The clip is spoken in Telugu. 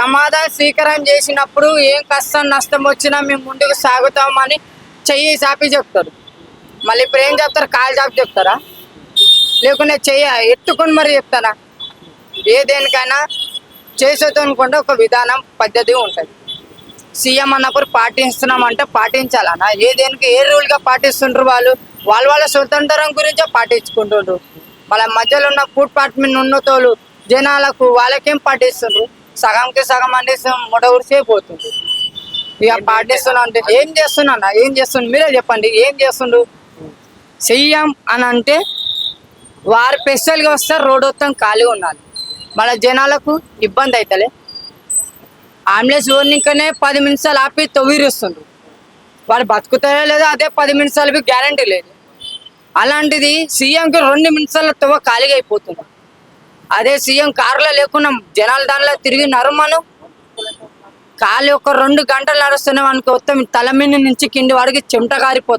ప్రమాద స్వీకారం చేసినప్పుడు ఏం కష్టం నష్టం వచ్చినా మేము ముందుకు సాగుతామని చెయ్యి చాపి చెప్తారు. మళ్ళీ ఇప్పుడు ఏం చెప్తారు? కాలు చాపి చెప్తారా? లేకుంటే చెయ్యి ఎత్తుకొని మరి చెప్తారా? ఏదేనికైనా చేసేది అనుకుంటే ఒక విధానం పద్ధతి ఉంటుంది. సీఎం అన్నప్పుడు పాటిస్తున్నామంటే పాటించాలన్నా. ఏదేనికి ఏ రూల్గా పాటిస్తుంటారు వాళ్ళు? వాళ్ళ స్వతంత్రం గురించే పాటించుకుంటుండ్రు. వాళ్ళ మధ్యలో ఉన్న ఫుడ్ డిపార్ట్మెంట్ ఉన్నతోళ్ళు జనాలకు వాళ్ళకేం పాటిస్తుండ్రు? సగంకి సగం అంటే ముడవురిసే పోతుంది. ఇక పాటిస్తున్నా అంటే ఏం చేస్తున్నా? ఏం చేస్తుండ్రు? మీరే చెప్పండి. ఏం చేస్తుండ్రు? సీఎం అని అంటే వారు స్పెషల్గా వస్తారు, రోడ్డు మొత్తం ఖాళీగా ఉండాలి. మన జనాలకు ఇబ్బంది అవుతలే. అంబులెన్స్ ఓర్నికనే 10 నిమిషాలు ఆపి తొవ్విరుస్తుండ్రు. వాళ్ళు బతుకుతారో లేదో అదే 10 నిమిషాలకి గ్యారంటీ లేదు. అలాంటిది సీఎంకి 2 నిమిషాల తొవ్వ ఖాళీగా అయిపోతుంది. అదే సీఎం కారులో లేకుండా జనాల దానిలో తిరిగి నరుమను ఖాళీ ఒక 2 గంటలు నడుస్తున్నాం అనుకో, మొత్తం తల మీద నుంచి కింది వాడికి చెమట కారిపోతుంది.